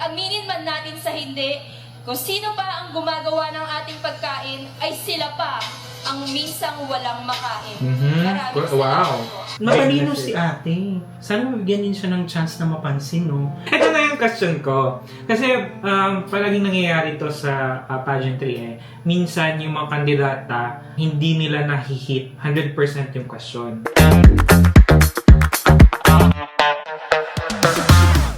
Aminin man natin sa hindi, kung sino pa ang gumagawa ng ating pagkain, ay sila pa ang minsang walang makain. Maraming Wow. Matalino si ate. Sana mabigyan din siya ng chance na mapansin, no? Ito na yung question ko. Kasi palaging nangyayari to sa pageantry eh. Minsan yung mga kandidata, hindi nila nahihit 100% yung question.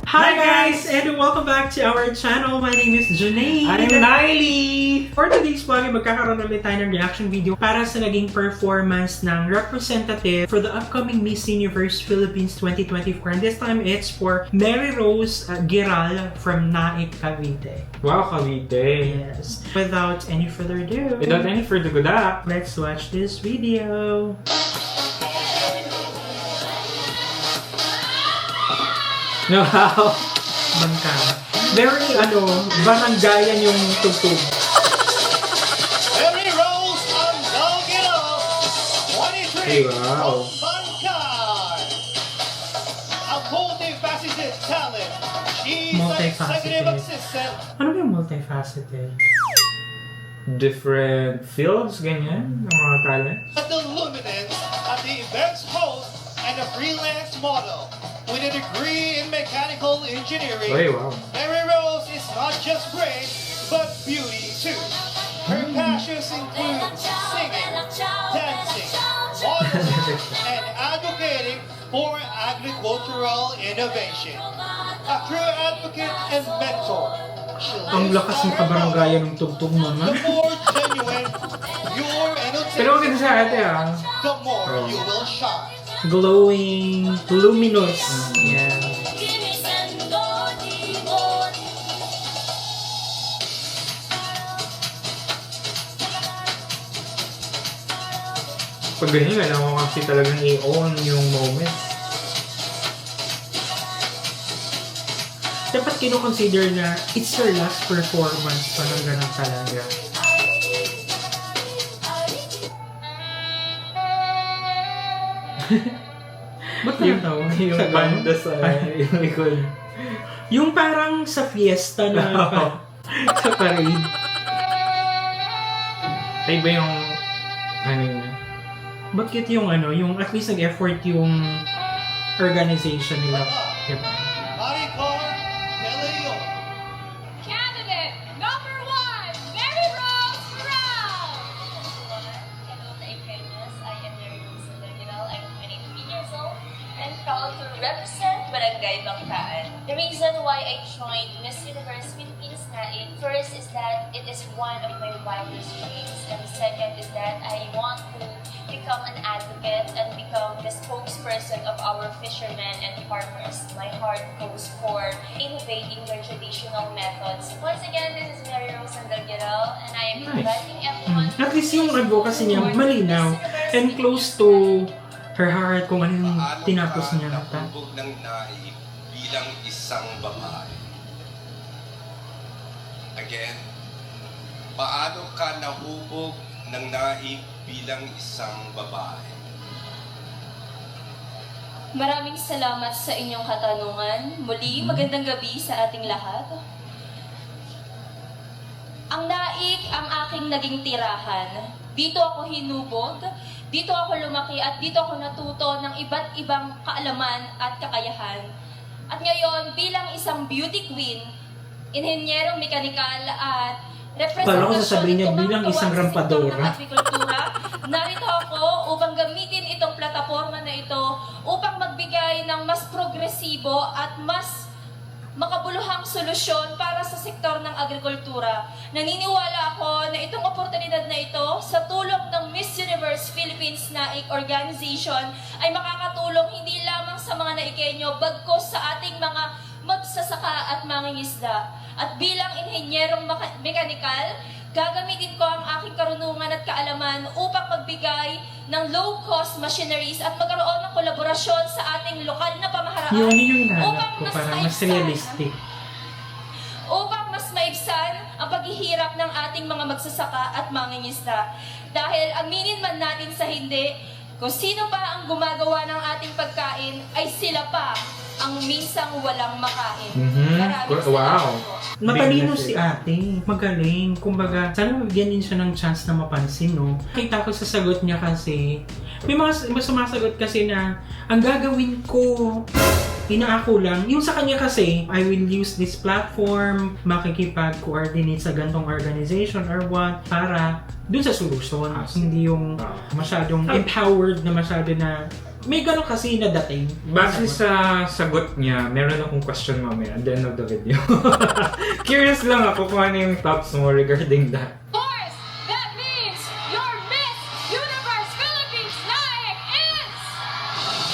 Hi guys! And welcome back to our channel. My name is Janae. I'm Niley! For today's vlog, magkakaroon ulit tayo ng reaction video para sa naging performance ng representative for the upcoming Miss Universe Philippines 2024. And this time, it's for Mary Rose Giral from Naik, Cavite. Wow, Cavite! Yes. Without any further ado, Without any further ado, let's watch this video. wow! Bangka. Very, baranggayan yung tugtog. Mary Rose Andalguero, 23, Hey, wow. Bangkay. A multifaceted talent. She's an Multifaceted. executive assistant Ano ba yung multifaceted? Different fields, ganyan, ng mga talents. at the Luminance at the event's host and a freelance model. With a degree in mechanical engineering, Ay, wow. Mary Rose is not just great, but beauty too. Her passions include singing, dancing, modeling, and advocating for agricultural innovation. A true advocate and mentor, she Ang lives lakas ng by her kabaranggayan motto, ng tugtog the naman. more genuine, pure, and Pero maganda sa ate the more Oh. you will shine. Glowing, luminous. Yan. Pag ganyan, kailangan ko kasi talagang i-own yung moment. Dapat kino-consider na it's your last performance pa ng ganun talaga. Ba't ka natawa? Yung Sa banda sa Ay. yung likod. Yung parang sa fiesta na sa parade. Ay ba yung ano yun? Ba't cute yung yung at least nag-effort yung organization nila. Diba? Maricar De Leon. Candidate number 1, Mary Rose Giral. Hello, Taikainas. I am Mary Rose Andalguero. I'm 23 years old and proud to represent Barangay Bangkaan. The reason why I joined Miss Universe Philippines Naik, first is that it is one of my wildest dreams, and the second is that I want to become an advocate and become the spokesperson of our fishermen and farmers. My heart goes for innovating their traditional methods. Once again, this is Mary Rose Andalguero, and I am Nice. inviting everyone At least yung advocacy niya malinaw and close to her heart kung ano yung Paano tinapos ka niya. nahubog ng naib bilang isang babae? Again, paano ka nahubog ng naib bilang isang babae? Maraming salamat sa inyong katanungan. Muli, magandang gabi sa ating lahat. Ang Naik ang aking naging tirahan. Dito ako hinubog, dito ako lumaki at dito ako natuto ng iba't ibang kaalaman at kakayahan. At ngayon, bilang isang beauty queen, inhenyerong mekanikal at Akala ko sasabihin niya, representasyon bilang tuwang isang sa sektor rampadora. ng agrikultura, narito ako upang gamitin itong plataforma na ito upang magbigay ng mas progresibo at mas makabuluhang solusyon para sa sektor ng agrikultura. Naniniwala ako na itong oportunidad na ito sa tulong ng Miss Universe Philippines Naik Organization ay makakatulong hindi lamang sa mga Naikenyo bagkus sa ating mga magsasaka at mangingisda. At bilang inhenyerong mekanikal, gagamitin ko ang aking karunungan at kaalaman upang magbigay ng low-cost machineries at magkaroon ng kolaborasyon sa ating lokal na pamahalaan Yun yung hinahanap upang ko, mas parang mas maibsan realistic. upang mas maibsan ang paghihirap ng ating mga magsasaka at mangingisda. Dahil aminin man natin sa hindi, kung sino pa ang gumagawa ng ating pagkain, ay sila pa ang minsang walang makain. Mhm. Maraming Wow. salamat po. Matalino Big si ate. Magaling. Kumbaga, sana mabigyan din siya ng chance na mapansin, no? Kita ko sa sagot niya kasi, may mga sumasagot kasi na, ang gagawin ko, inaako lang. Yung sa kanya kasi, I will use this platform, makikipag-coordinate sa gantong organization or what, para dun sa solusyon. Hindi yung masyadong empowered na masyado na, may gano'n kasi na dating. Base sa sagot niya, meron akong question mamaya at the end of the video. Curious lang ako kung ano yung thoughts mo regarding that. Course, that means your Miss Universe Philippines Naik is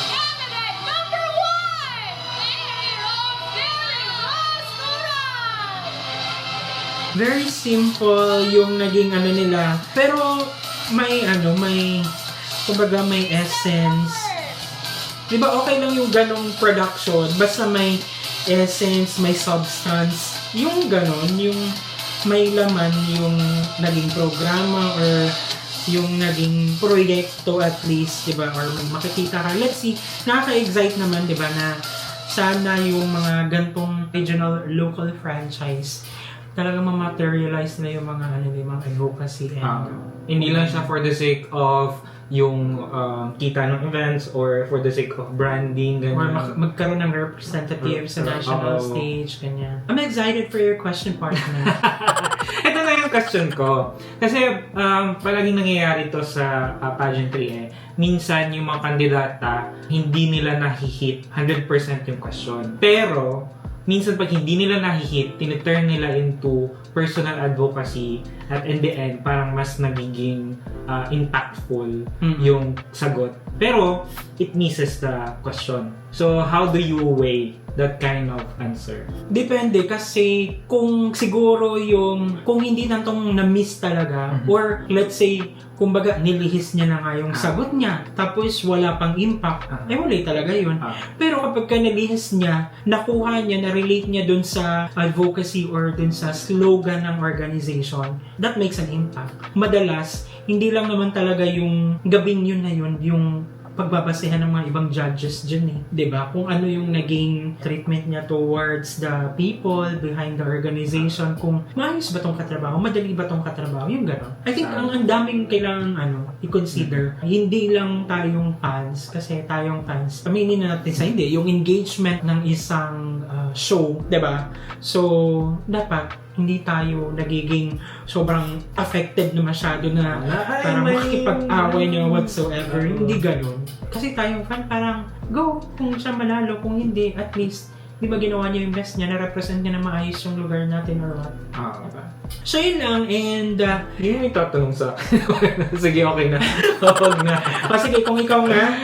candidate number 1, Mary Rose Duran! Very simple yung naging ano nila. Pero may kumbaga may essence. Diba okay lang yung ganong production, basta may essence, may substance. Yung ganon, yung may laman yung naging programa or yung naging proyekto at least, diba? Or makikita ka. Let's see, nakaka-excite naman, diba, na sana yung mga gantong regional local franchise talagang ma-materialize na yung mga yung mga advocacy and Hindi lang siya for the sake of yung kita ng events or for the sake of branding, or ganyan. magkaroon ng representative sa national stage, ganyan. I'm excited for your question, partner. Ito na yung question ko. Kasi palaging nangyayari to sa pageantry minsan yung mga kandidata, hindi nila nahihit 100% yung question. Pero, minsan pag hindi nila nahihit, tiniturn nila into personal advocacy at in the end, parang mas nagiging impactful yung sagot. Pero, it misses the question. So, how do you weigh that kind of answer? Depende kasi kung siguro kung hindi nantong na-miss talaga or let's say, kumbaga nilihis niya na nga yung sagot niya tapos wala pang impact, wala talaga yun. Pero kapag ka nilihis niya, nakuha niya, na-relate niya dun sa advocacy or dun sa slogan ng organization, that makes an impact. Madalas, hindi lang naman talaga yung gabing yun na yun, yung pagbabasehan ng mga ibang judges dyan eh. 'Di ba? Kung ano yung naging treatment niya towards the people behind the organization, kung maayos ba tong katrabaho, madali ba tong katrabaho, yung gano'n. I think ang daming kailangan i-consider. Hindi lang tayong fans, kasi tayong fans, aminin na natin sa hindi, yung engagement ng isang show, 'di ba? So, dapat hindi tayo nagiging sobrang affected na masyado na parang makikipag-away niya whatsoever. Hindi ganun. Kasi tayong fan, parang go kung siya manalo, kung hindi, at least, di ba ginawa niya yung best niya, na-represent niya na maayos yung lugar natin or what. Diba? So yun lang, and Hindi may tatanong sa akin. Sige, okay na. Huwag na. sige, kung ikaw nga,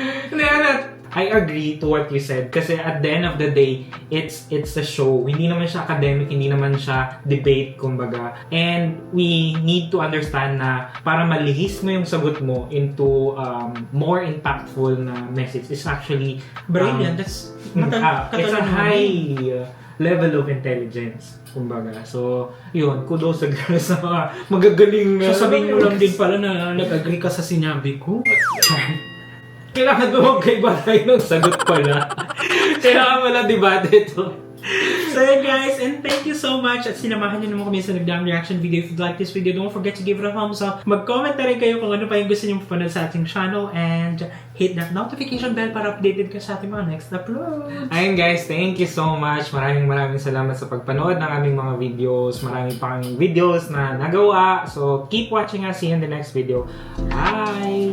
I agree to what you said kasi at the end of the day, it's a show. Hindi naman siya academic, hindi naman siya debate, kumbaga. And we need to understand na para malihis mo yung sagot mo into more impactful na message is actually brilliant. That's it's a high level of intelligence, kumbaga. So, yun, kudos sa girls sa mga magagaling. Sasabihin mo lang din pala na nag-agree ka sa sinabi ko. Kailangan dumagkaiba tayo ng sagot pala. Kailangan wala debate ito. So yun guys, and thank you so much at sinamahan niyo naman kami sa nagdaang reaction video. If you like this video, don't forget to give it a thumbs up. Mag-comment na rin kayo kung ano pa yung gusto niyo mapanood sa ating channel and hit that notification bell para updated ka sa ating mga next upload. Ayun guys, thank you so much. Maraming salamat sa pagpanood ng aming mga videos. Marami pa kaming videos na nagawa. So keep watching us. See you in the next video. Bye!